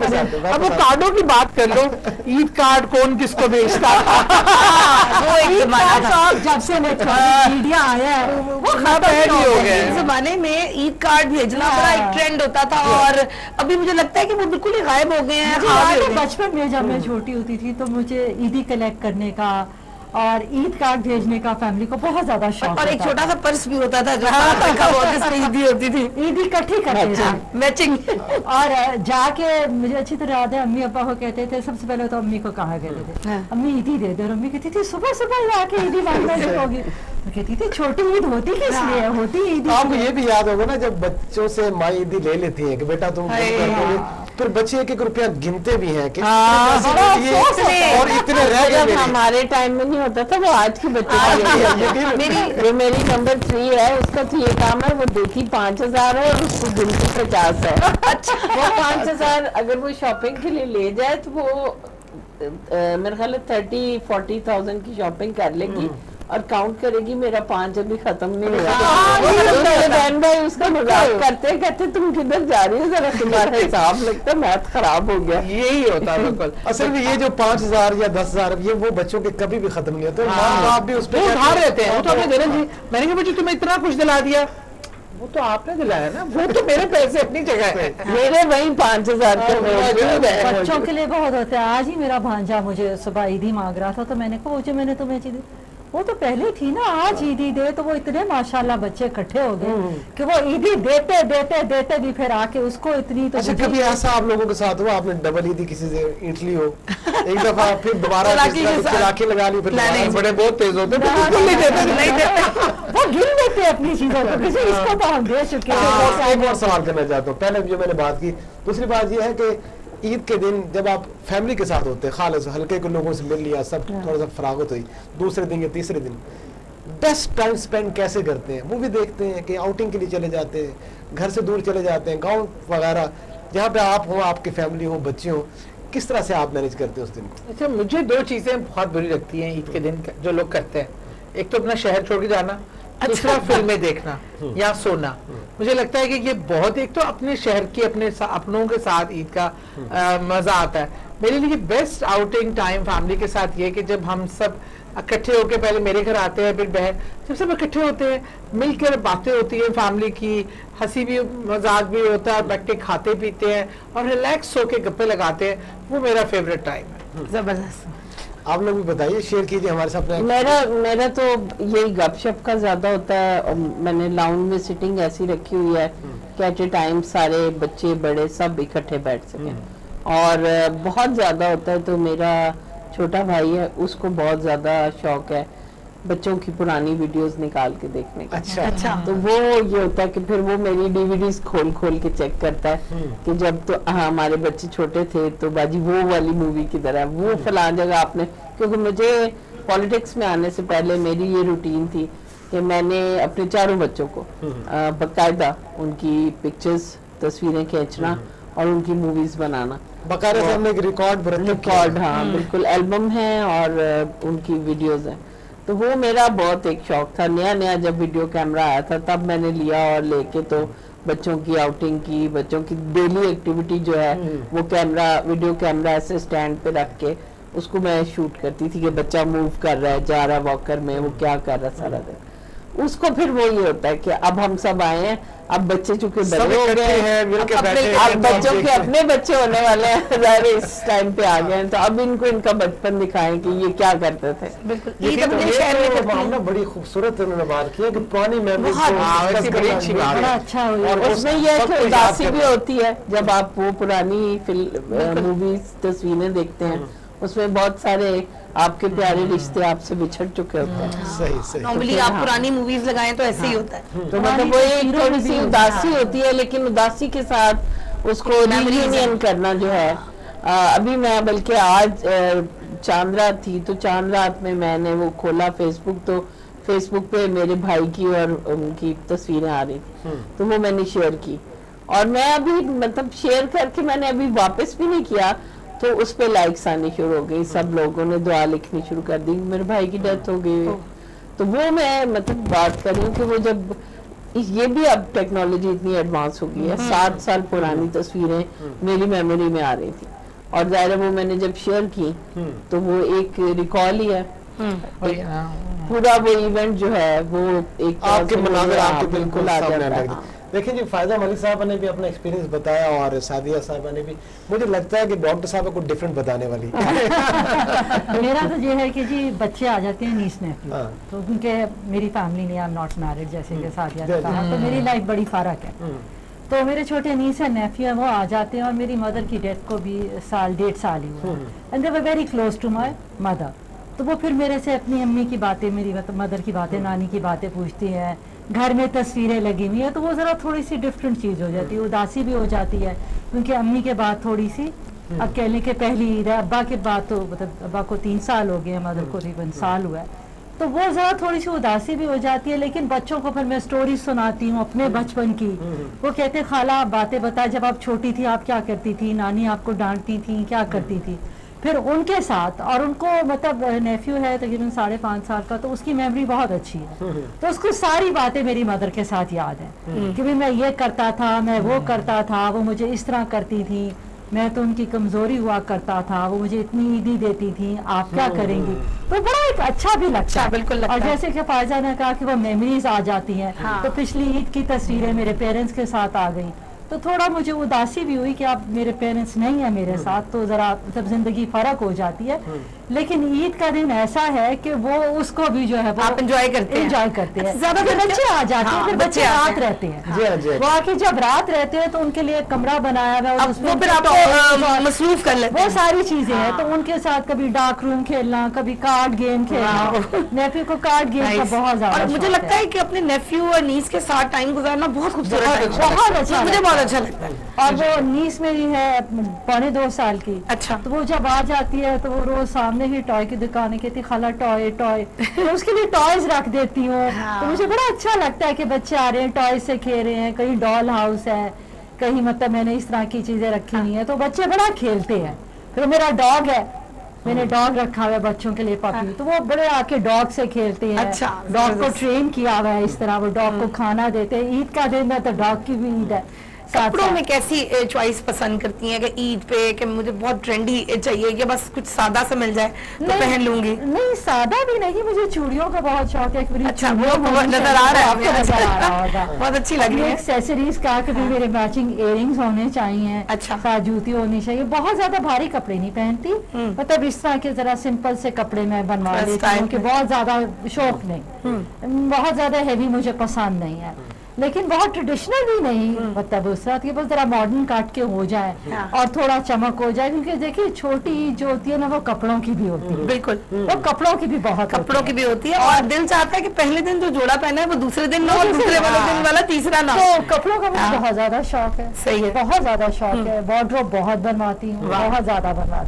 اب وہ کارڈوں کی بات کر لو, عید کارڈ کون کس کو بھیجتا جب سے میڈیا آیا ہے وہ ختم ہو گئے. اس زمانے میں عید کارڈ بھیجنا بڑا ایک ٹرینڈ ہوتا تھا, اور ابھی مجھے لگتا ہے کہ وہ بالکل ہی غائب ہو گئے ہیں. بچپن میں جب میں چھوٹی ہوتی تھی تو مجھے عیدی کلیکٹ کرنے کا اور عید کارڈ بھیجنے کا فیملی کو بہت زیادہ شوق, اور ایک چھوٹا سا پرس بھی ہوتا تھا جو عیدی ہوتی تھی, عیدی اکٹھی کرتے تھے میچنگ. اور جا کے مجھے اچھی طرح یاد ہے امی ابا کو کہتے تھے, سب سے پہلے تو امی کو کہا کہتے تھے امی عیدی دے دے, اور امی کہتی تھی صبح صبح جا کے عیدی مانگنا شروع ہوگی. کہتی تھی چھوٹی عید ہوتی کس لیے ہوتی عیدی. آپ کو یہ بھی یاد ہوگا نا جب بچوں سے ماں عیدی لے لیتی ہے کہ بیٹا تم, پھر بچے ایک ایک روپیہ گنتے بھی ہیں کہ اور اتنے رہ گئے. ہمارے ٹائم میں نہیں ہوتا تھا, وہ آج کے بچے, جو میری نمبر 3 ہے اس کا تو یہ کام ہے, وہ دیکھی 5,000 ہے اور اس کو گنتی 50 ہے. وہ 5,000 اگر وہ شاپنگ کے لیے لے جائے تو وہ میرے خیال ہے 30-40,000 کی شاپنگ کر لے گی اور کاؤنٹ کرے گی میرا 5 ابھی ختم نہیں ہوا. میرے بہن بھائی اس کا مذاق کرتے کہتے تم کدھر جا رہی ہو, ذرا تمہارا حساب لگتا ہے میتھ خراب ہو گیا. یہی ہوتا ہے بالکل. اصل میں یہ جو 5,000 یا 10,000 یہ وہ بچوں کے کبھی بھی ختم نہیں ہوتے, ماں باپ بھی اس پہ ادھار رہتے ہیں. وہ تو آپ نے دینا, میں نے کہا بچے تمہیں اتنا کچھ دلا دیا, وہ تو آپ نے دلایا نا, وہ تو میرے پیسے اپنی جگہ ہے, میرے وہی 5,000 بچوں کے لیے بہت ہوتا ہے. آج ہی میرا بھانجا مجھے صبح عیدی مانگ رہا تھا تو میں نے کہا میں نے تمہیں چیز وہ تو پہلے تھی نا, آج عیدی دے. تو وہ اتنے ماشاءاللہ بچے اکٹھے ہو گئے کہ وہ عیدی دیتے دیتے دیتے بھی پھر آ کے اس کو اتنی. تو اچھا کبھی ایسا آپ لوگوں کے ساتھ ہوا آپ نے ڈبل عیدی کسی سے اینٹلی ہو, ایک دفعہ پھر دوبارہ چلاکی لگا لی, پھر بڑے بہت تیز ہوتے وہ گن لیتے اپنی چیزوں کو, کسی اس کو تو ہم دے چکے ہیں. ایک اور سوال کرنا چاہتا ہوں, پہلے جو میں نے بات کی, دوسری بات یہ ہے کہ عید کے دن جب آپ فیملی کے ساتھ ہوتے ہیں, خالص ہلکے کے لوگوں سے مل لیا, سب تھوڑا سا فراغت ہوئی, دوسرے دن یا تیسرے دن بیسٹ ٹائم سپینڈ کیسے کرتے ہیں؟ مووی دیکھتے ہیں کہ آؤٹنگ کے لیے چلے جاتے ہیں, گھر سے دور چلے جاتے ہیں, گاؤں وغیرہ جہاں پہ آپ ہوں, آپ کی فیملی ہو, بچے ہوں, کس طرح سے آپ مینیج کرتے ہیں اس دن کو؟ اچھا مجھے 2 چیزیں بہت بری لگتی ہیں عید کے دن جو لوگ کرتے ہیں. ایک تو اپنا شہر چھوڑ کے جانا, دوسرا فلمیں دیکھنا یا سونا. مجھے لگتا ہے کہ یہ بہت, ایک تو اپنے شہر کی اپنے اپنوں کے ساتھ عید کا مزہ آتا ہے. میرے لیے بیسٹ آؤٹنگ ٹائم فیملی کے ساتھ یہ کہ جب ہم سب اکٹھے ہو کے پہلے میرے گھر آتے ہیں, پھر بہن, جب سب اکٹھے ہوتے ہیں مل کر باتیں ہوتی ہیں فیملی کی, ہنسی بھی مذاق بھی ہوتا ہے, بیٹھ کے کھاتے پیتے ہیں اور ریلیکس ہو کے گپے لگاتے ہیں, وہ میرا فیوریٹ ٹائم ہے. زبردست. آپ لوگ بھی بتائیے, شیئر کیجیے ہمارے ساتھ. میرا تو یہی گپ شپ کا زیادہ ہوتا ہے. میں نے لاؤنج میں سٹنگ ایسی رکھی ہوئی ہے کہ ایٹ اے ٹائم سارے بچے بڑے سب اکٹھے بیٹھ سکیں. اور بہت زیادہ ہوتا ہے تو میرا چھوٹا بھائی ہے, اس کو بہت زیادہ شوق ہے بچوں کی پرانی ویڈیوز نکال کے دیکھنے کا. اچھا. تو وہ یہ ہوتا ہے کہ پھر وہ میری DVDs کھول کھول کے چیک کرتا ہے کہ جب تو ہمارے بچے چھوٹے تھے تو باجی وہ والی مووی کی طرح, وہ فلاں جگہ آپ نے, کیونکہ مجھے پالیٹکس میں آنے سے پہلے میری یہ روٹین تھی کہ میں نے اپنے چاروں بچوں کو باقاعدہ ان کی پکچرز, تصویریں کھینچنا اور ان کی موویز بنانا. باقاعدہ سے ہم نے ایک ریکارڈ, ہاں بالکل, البم ہے اور ان کی ویڈیوز ہیں. تو وہ میرا بہت ایک شوق تھا. نیا جب ویڈیو کیمرہ آیا تھا تب میں نے لیا اور لے کے تو بچوں کی آؤٹنگ کی, بچوں کی ڈیلی ایکٹیویٹی جو ہے وہ ویڈیو کیمرہ ایسے سٹینڈ پہ رکھ کے اس کو میں شوٹ کرتی تھی کہ بچہ موو کر رہا ہے, جا رہا ہے واکر میں, وہ کیا کر رہا ہے سارا دن. اس کو پھر وہ یہ ہوتا ہے کہ اب ہم سب آئے ہیں, اب بچے چونکہ بڑے ہو گئے ہیں, اب بچوں کے اپنے بچے ہونے والے ہیں, ظاہر اس ٹائم پہ آ گئے ہیں, تو اب ان کو ان کا بچپن دکھائیں کہ یہ کیا کرتے تھے. بالکل بڑی خوبصورت انہوں نے بات کی ہے کہ پرانی میموریز بڑی اچھی بات ہے. اچھا اور اس میں یہ کہ اداسی بھی ہوتی ہے جب آپ وہ پرانی موویز تصویریں دیکھتے ہیں, اس میں بہت سارے آپ کے پیارے رشتے آپ سے بچھڑ چکے ہوتے ہیں. صحیح. نارملی آپ پرانی موویز لگائیں تو ایسے ہی ہوتا ہے. تو مطلب وہ ایک تھوڑی سی اداسی ہوتی ہے, لیکن اداسی کے ساتھ اس کو رییونین کرنا جو ہے. ابھی میں بلکہ آج چاند رات تھی تو چاند رات میں نے وہ کھولا فیس بک, تو فیس بک پہ میرے بھائی کی اور ان کی تصویریں آ رہی تھی, تو وہ میں نے شیئر کی. اور میں ابھی مطلب شیئر کر کے میں نے ابھی واپس بھی نہیں کیا تو اس پہ لائکس آنی شروع ہو گئی, سب لوگوں نے دعا لکھنی شروع کر دی. میرے بھائی کی ڈیتھ ہو گئی, تو وہ میں مطلب بات کر رہی ہوں کہ وہ جب یہ بھی اب ٹیکنالوجی اتنی ایڈوانس ہو گئی ہے، 7 سال پرانی تصویریں میری میموری میں آ رہی تھی، اور ظاہر ہے وہ میں نے جب شیئر کی تو وہ ایک ریکال ہی ہے، پورا وہ ایونٹ جو ہے وہ ایک آپ کے مناظر آپ کے بالکل آ سامنے جاتا ہے۔ لگ دیکھیں جی، فائزہ ملک صاحبہ نے بھی اپنا ایکسپیرینس بتایا اور سعدیہ صاحبہ نے بھی، مجھے لگتا ہے کہ ڈاکٹر صاحبہ کو ڈیفرنٹ بتانے والی میرا تو یہ ہے کہ جی بچے آ جاتے ہیں نیس نیفیو، تو کیونکہ میری فیملی نے آئی ایم ناٹ میرڈ جیسے کہ سعدیہ نے کہا، تو میری لائف بڑی فرق ہے، تو میرے چھوٹے نیس ہیں نیفیو ہیں وہ آ جاتے ہیں، اور میری مدر کی ڈیتھ کو بھی 1.5 سال ہی ہوا، and they were very close to my mother, تو وہ پھر میرے سے اپنی امی کی باتیں، میری مدر کی باتیں، نانی کی باتیں پوچھتی ہیں، گھر میں تصویریں لگی ہوئی ہیں، تو وہ ذرا تھوڑی سی ڈفرینٹ چیز ہو جاتی ہے، اداسی بھی ہو جاتی ہے، کیونکہ امی کے بعد تھوڑی سی، اب کہہ لیں کہ پہلی عید ہے، ابا کے بعد تو مطلب ابا کو 3 سال ہو گئے ہیں، مدر کو تقریباً سال ہوا ہے، تو وہ ذرا تھوڑی سی اداسی بھی ہو جاتی ہے، لیکن بچوں کو پھر میں سٹوری سناتی ہوں اپنے بچپن کی، وہ کہتے ہیں خالہ آپ باتیں بتائیں، جب آپ چھوٹی تھی آپ کیا کرتی تھی، نانی آپ کو ڈانٹتی تھی، کیا کرتی تھی، پھر ان کے ساتھ، اور ان کو مطلب نیفیو ہے تقریباً 5.5 سال کا، تو اس کی میموری بہت اچھی ہے، تو اس کو ساری باتیں میری مدر کے ساتھ یاد ہیں کہ میں یہ کرتا تھا، میں وہ کرتا تھا، وہ مجھے اس طرح کرتی تھی، میں تو ان کی کمزوری ہوا کرتا تھا، وہ مجھے اتنی عیدی دیتی تھی، آپ کیا کریں گی، تو بڑا ایک اچھا بھی لگتا ہے، بالکل لگتا اور ہے۔ جیسے کہ فائزہ نے کہا کہ وہ میموریز آ جاتی ہیں، تو پچھلی عید کی تصویریں میرے پیرنٹس کے ساتھ آ گئی، تو تھوڑا مجھے اداسی بھی ہوئی کہ اب میرے پیرنٹس نہیں ہیں میرے ساتھ، تو ذرا مطلب زندگی فرق ہو جاتی ہے، لیکن عید کا دن ایسا ہے کہ وہ اس کو بھی جو ہے وہ آپ انجوائے کرتے ہیں، زیادہ تر بچے آ جاتے ہیں، پھر بچے رات رہتے ہیں، جی ہاں جی وہ آ کے جب رات رہتے ہیں تو ان کے لیے کمرہ بنایا ہوا ہے، اور اس میں وہ پھر آپ کو مصروف کر لیتے وہ ہیں، ساری چیزیں ہیں، تو ان کے ساتھ کبھی ڈارک روم کھیلنا، کبھی کارڈ گیم کھیلنا، نیفیو کو کارڈ گیم کا بہت زیادہ اور مجھے لگتا ہے کہ اپنے نیفیو اور نیس کے ساتھ ٹائم گزارنا بہت خوبصورت ہے، بہت اچھا، مجھے بہت اچھا لگتا ہے۔ اور وہ نیس میری ہے 2.25 سال کی، اچھا، تو وہ جب آ جاتی ہے تو وہ روز سامنے ہی ٹوائے کی دکانیں کہتی خالہ ٹوائے ٹوائے، تو اس کے لیے ٹوائز رکھ دیتی ہوں، تو مجھے بڑا اچھا لگتا ہے کہ بچے آ رہے ہیں ٹوائز سے کھیل رہے ہیں، کہیں ڈال ہاؤس ہے، کہیں مطلب میں نے اس طرح کی چیزیں رکھی ہوئی ہیں، تو بچے بڑا کھیلتے ہیں، پھر میرا ڈاگ ہے، میں نے ڈاگ رکھا ہوا ہے بچوں کے لیے پپی، تو وہ بڑے آ کے ڈاگ سے کھیلتے ہیں، ڈاگ کو ٹرین کیا ہوا ہے اس طرح، وہ ڈاگ کو کھانا دیتے ہیں، عید کا دن ہے تو ڈاگ کی بھی عید ہے۔ کپڑوں میں کیسی چوائس پسند کرتی ہیں کہ عید پہ کہ مجھے بہت ٹرینڈی چاہیے کہ بس کچھ سادہ سا مل جائے تو پہن لوں گی؟ نہیں سادہ بھی نہیں، مجھے چوڑیوں کا بہت شوق ہے، اچھا، وہ نظر آ رہا ہے، بہت اچھی لگ رہی ہے، ایکسیسریز کا کہ میرے میچنگ ایئر رنگز ہونے چاہیے، اچھا، ساتھ جوتی ہونی چاہیے، بہت زیادہ بھاری کپڑے نہیں پہنتی، مطلب اس طرح کے ذرا سمپل سے کپڑے میں بنوا لیتی ہوں کہ بہت زیادہ شوق نہیں، بہت زیادہ ہیوی مجھے پسند نہیں ہے، لیکن بہت ٹریڈیشنل بھی نہیں، مطلب اس طرح کے بس ذرا ماڈرن کاٹ کے ہو جائے اور تھوڑا چمک ہو جائے، کیونکہ دیکھیے چھوٹی عید جو ہوتی ہے نا وہ کپڑوں کی بھی ہوتی ہے، بالکل، وہ کپڑوں کی بھی بہت کپڑوں کی بھی ہوتی ہے، اور دل چاہتا ہے کہ پہلے دن جو جوڑا پہنا ہے وہ دوسرے دن نہ، اور دوسرے والے دن والا تیسرا نہ، تو کپڑوں کا مجھے بہت زیادہ شوق ہے، صحیح ہے، بہت زیادہ شوق ہے، وارڈروب بہت بنواتی ہوں، بہت زیادہ بنواتی ہوں۔